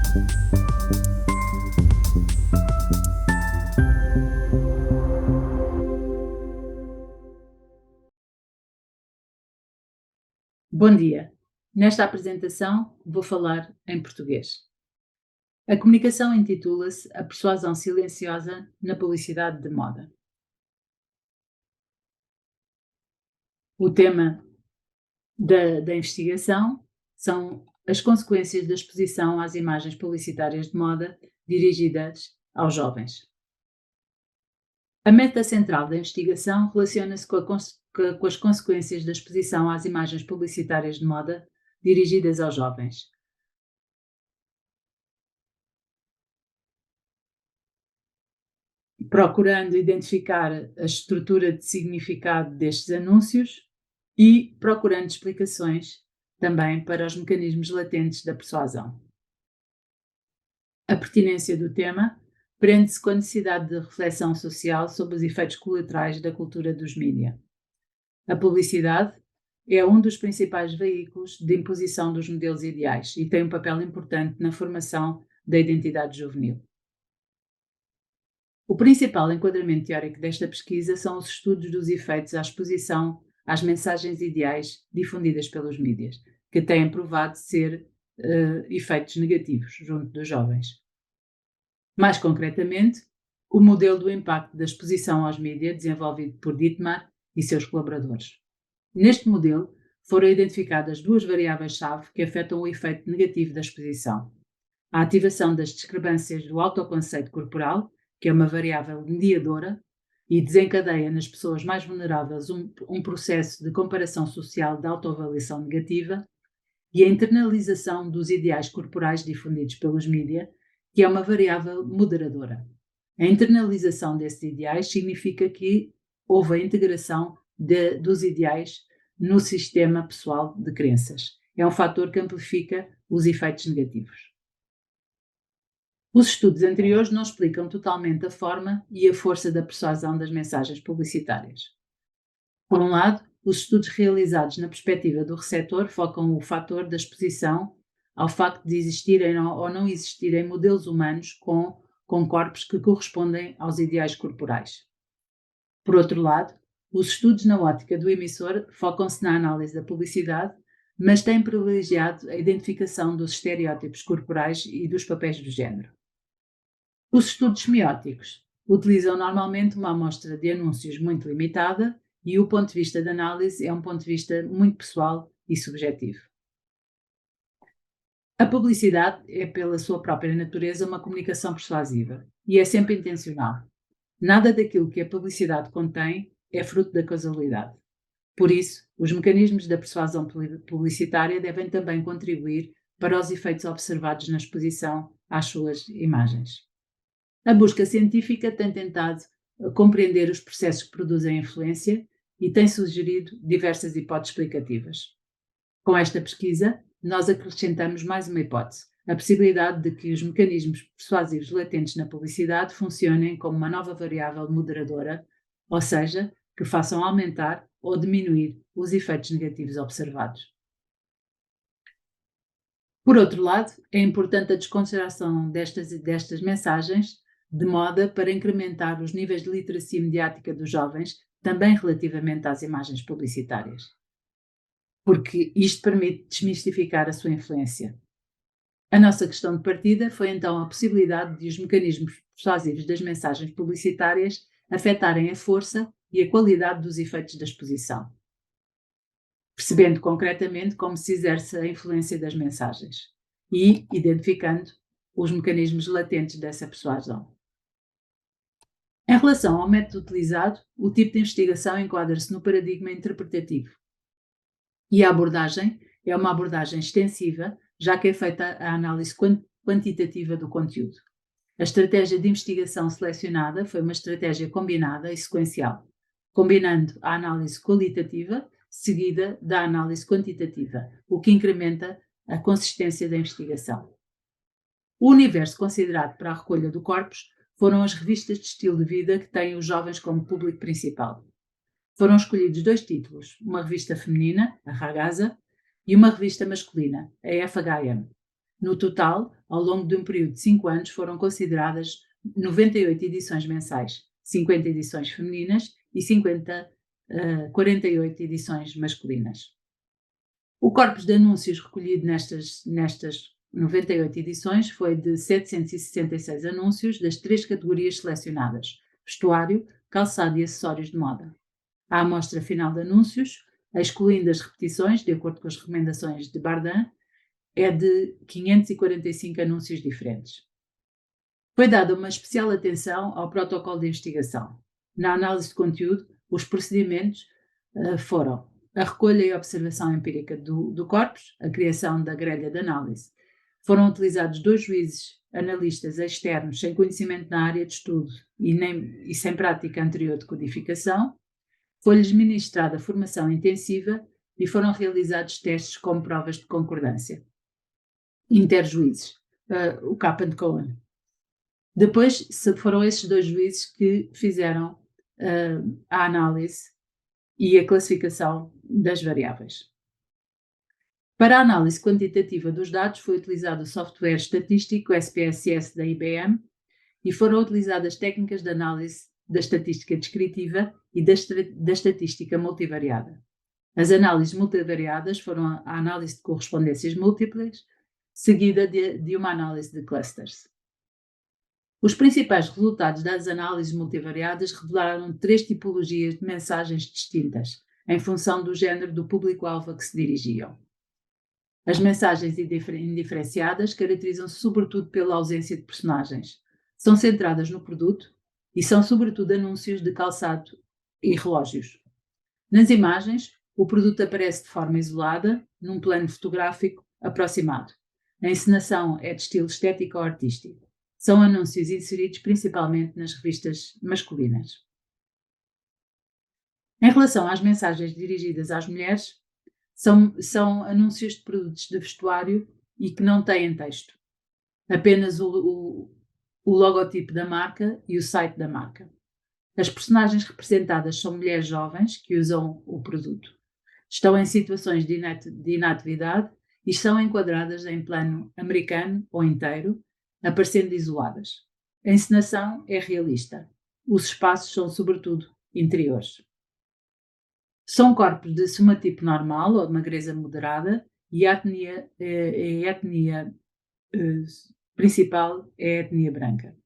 Bom dia. Nesta apresentação vou falar em português. A comunicação intitula-se A Persuasão Silenciosa na Publicidade de Moda. O tema da investigação são as consequências da exposição às imagens publicitárias de moda dirigidas aos jovens. A meta central da investigação relaciona-se com as consequências da exposição às imagens publicitárias de moda dirigidas aos jovens, procurando identificar a estrutura de significado destes anúncios e procurando explicações também para os mecanismos latentes da persuasão. A pertinência do tema prende-se com a necessidade de reflexão social sobre os efeitos colaterais da cultura dos mídia. A publicidade é um dos principais veículos de imposição dos modelos ideais e tem um papel importante na formação da identidade juvenil. O principal enquadramento teórico desta pesquisa são os estudos dos efeitos à exposição às mensagens ideais difundidas pelos mídias, que têm provado ser efeitos negativos junto dos jovens. Mais concretamente, o modelo do impacto da exposição aos mídias desenvolvido por Dittmar e seus colaboradores. Neste modelo, foram identificadas duas variáveis-chave que afetam o efeito negativo da exposição: a ativação das discrepâncias do autoconceito corporal, que é uma variável mediadora e desencadeia nas pessoas mais vulneráveis um processo de comparação social de autoavaliação negativa, e a internalização dos ideais corporais difundidos pelos mídia, que é uma variável moderadora. A internalização desses ideais significa que houve a integração dos ideais no sistema pessoal de crenças. É um fator que amplifica os efeitos negativos. Os estudos anteriores não explicam totalmente a forma e a força da persuasão das mensagens publicitárias. Por um lado, os estudos realizados na perspectiva do receptor focam o fator da exposição ao facto de existirem ou não existirem modelos humanos com corpos que correspondem aos ideais corporais. Por outro lado, os estudos na ótica do emissor focam-se na análise da publicidade, mas têm privilegiado a identificação dos estereótipos corporais e dos papéis do género. Os estudos semióticos utilizam normalmente uma amostra de anúncios muito limitada e o ponto de vista de análise é um ponto de vista muito pessoal e subjetivo. A publicidade é, pela sua própria natureza, uma comunicação persuasiva e é sempre intencional. Nada daquilo que a publicidade contém é fruto da causalidade. Por isso, os mecanismos da persuasão publicitária devem também contribuir para os efeitos observados na exposição às suas imagens. A busca científica tem tentado compreender os processos que produzem a influência e tem sugerido diversas hipóteses explicativas. Com esta pesquisa, nós acrescentamos mais uma hipótese: a possibilidade de que os mecanismos persuasivos latentes na publicidade funcionem como uma nova variável moderadora, ou seja, que façam aumentar ou diminuir os efeitos negativos observados. Por outro lado, é importante a desconsideração destas mensagens de moda para incrementar os níveis de literacia mediática dos jovens, também relativamente às imagens publicitárias, porque isto permite desmistificar a sua influência. A nossa questão de partida foi então a possibilidade de os mecanismos persuasivos das mensagens publicitárias afetarem a força e a qualidade dos efeitos da exposição, percebendo concretamente como se exerce a influência das mensagens e identificando os mecanismos latentes dessa persuasão. Em relação ao método utilizado, o tipo de investigação enquadra-se no paradigma interpretativo e a abordagem é uma abordagem extensiva, já que é feita a análise quantitativa do conteúdo. A estratégia de investigação selecionada foi uma estratégia combinada e sequencial, combinando a análise qualitativa seguida da análise quantitativa, o que incrementa a consistência da investigação. O universo considerado para a recolha do corpus foram as revistas de estilo de vida que têm os jovens como público principal. Foram escolhidos 2 títulos, uma revista feminina, a Ragazza, e uma revista masculina, a FHM. No total, ao longo de um período de 5 anos, foram consideradas 98 edições mensais, 50 edições femininas e 48 edições masculinas. O corpus de anúncios recolhido nestas 98 edições foi de 766 anúncios das 3 categorias selecionadas: vestuário, calçado e acessórios de moda. A amostra final de anúncios, excluindo as repetições, de acordo com as recomendações de Bardin, é de 545 anúncios diferentes. Foi dada uma especial atenção ao protocolo de investigação. Na análise de conteúdo, os procedimentos foram a recolha e observação empírica do corpus, a criação da grelha de análise. Foram utilizados 2 juízes analistas externos sem conhecimento na área de estudo e sem prática anterior de codificação. Foi-lhes ministrada formação intensiva e foram realizados testes como provas de concordância. Interjuízes, o Kaplan Cohen. Depois foram esses 2 juízes que fizeram a análise e a classificação das variáveis. Para a análise quantitativa dos dados foi utilizado o software estatístico SPSS da IBM e foram utilizadas técnicas de análise da estatística descritiva e da estatística multivariada. As análises multivariadas foram a análise de correspondências múltiplas, seguida de uma análise de clusters. Os principais resultados das análises multivariadas revelaram 3 tipologias de mensagens distintas, em função do género do público-alvo a que se dirigiam. As mensagens indiferenciadas caracterizam-se sobretudo pela ausência de personagens. São centradas no produto e são sobretudo anúncios de calçado e relógios. Nas imagens, o produto aparece de forma isolada, num plano fotográfico aproximado. A encenação é de estilo estético ou artístico. São anúncios inseridos principalmente nas revistas masculinas. Em relação às mensagens dirigidas às mulheres, são anúncios de produtos de vestuário e que não têm texto. Apenas o logotipo da marca e o site da marca. As personagens representadas são mulheres jovens que usam o produto. Estão em situações de inatividade e são enquadradas em plano americano ou inteiro, aparecendo isoladas. A encenação é realista. Os espaços são, sobretudo, interiores. São corpos de somatipo normal ou de magreza moderada e a etnia principal é a etnia branca.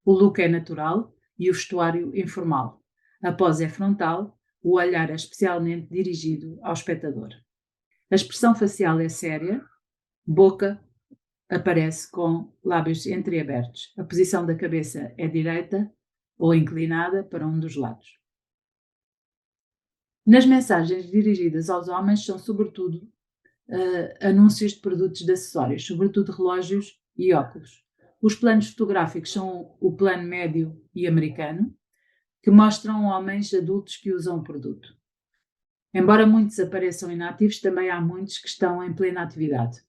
O look é natural e o vestuário informal. A pose é frontal, o olhar é especialmente dirigido ao espectador. A expressão facial é séria, boca aparece com lábios entreabertos. A posição da cabeça é direita ou inclinada para um dos lados. Nas mensagens dirigidas aos homens são sobretudo anúncios de produtos de acessórios, sobretudo relógios e óculos. Os planos fotográficos são o plano médio e americano, que mostram homens adultos que usam o produto. Embora muitos apareçam inativos, também há muitos que estão em plena atividade.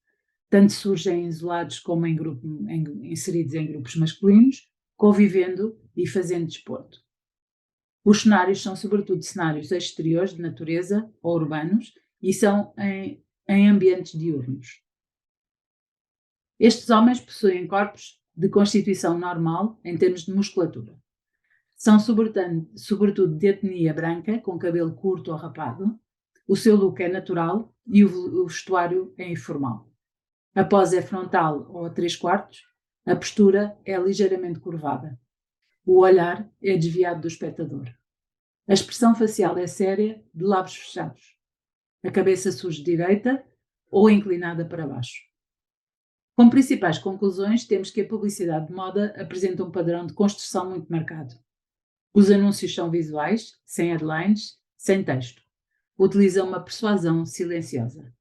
Tanto surgem isolados como inseridos em grupos masculinos, convivendo e fazendo desporto. Os cenários são sobretudo cenários exteriores de natureza ou urbanos e são em ambientes diurnos. Estes homens possuem corpos de constituição normal em termos de musculatura. São sobretudo de etnia branca, com cabelo curto ou rapado. O seu look é natural e o vestuário é informal. A pose é frontal ou a 3/4. A postura é ligeiramente curvada. O olhar é desviado do espectador. A expressão facial é séria, de lábios fechados. A cabeça surge direita ou inclinada para baixo. Como principais conclusões, temos que a publicidade de moda apresenta um padrão de construção muito marcado. Os anúncios são visuais, sem headlines, sem texto. Utilizam uma persuasão silenciosa.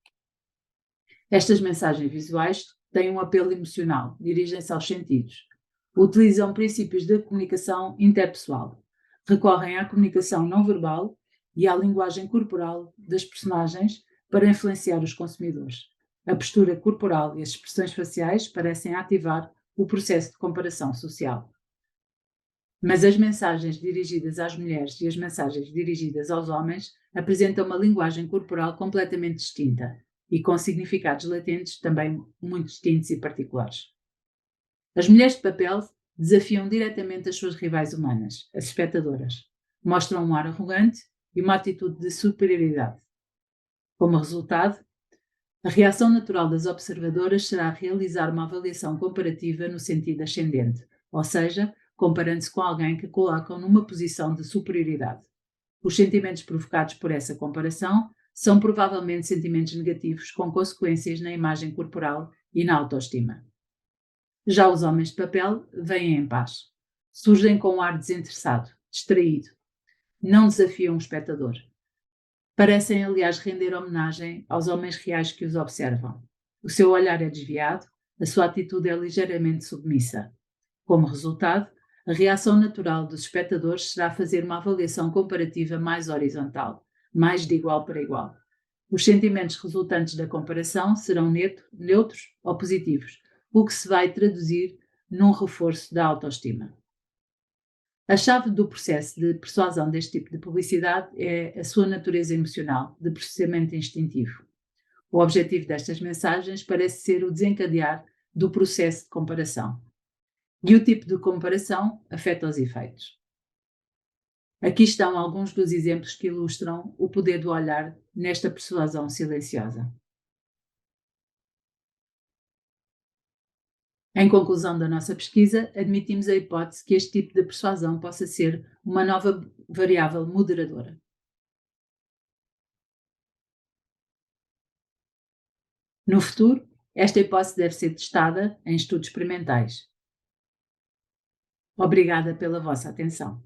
Estas mensagens visuais têm um apelo emocional, dirigem-se aos sentidos. Utilizam princípios de comunicação interpessoal. Recorrem à comunicação não verbal e à linguagem corporal das personagens para influenciar os consumidores. A postura corporal e as expressões faciais parecem ativar o processo de comparação social. Mas as mensagens dirigidas às mulheres e as mensagens dirigidas aos homens apresentam uma linguagem corporal completamente distinta e com significados latentes também muito distintos e particulares. As mulheres de papel desafiam diretamente as suas rivais humanas, as espectadoras. Mostram um ar arrogante e uma atitude de superioridade. Como resultado, a reação natural das observadoras será realizar uma avaliação comparativa no sentido ascendente, ou seja, comparando-se com alguém que colocam numa posição de superioridade. Os sentimentos provocados por essa comparação são provavelmente sentimentos negativos com consequências na imagem corporal e na autoestima. Já os homens de papel vêm em paz. Surgem com um ar desinteressado, distraído. Não desafiam o espectador. Parecem, aliás, render homenagem aos homens reais que os observam. O seu olhar é desviado, a sua atitude é ligeiramente submissa. Como resultado, a reação natural dos espectadores será fazer uma avaliação comparativa mais horizontal, mais de igual para igual. Os sentimentos resultantes da comparação serão neutros ou positivos, o que se vai traduzir num reforço da autoestima. A chave do processo de persuasão deste tipo de publicidade é a sua natureza emocional, de processamento instintivo. O objetivo destas mensagens parece ser o desencadear do processo de comparação. E o tipo de comparação afeta os efeitos. Aqui estão alguns dos exemplos que ilustram o poder do olhar nesta persuasão silenciosa. Em conclusão da nossa pesquisa, admitimos a hipótese que este tipo de persuasão possa ser uma nova variável moderadora. No futuro, esta hipótese deve ser testada em estudos experimentais. Obrigada pela vossa atenção.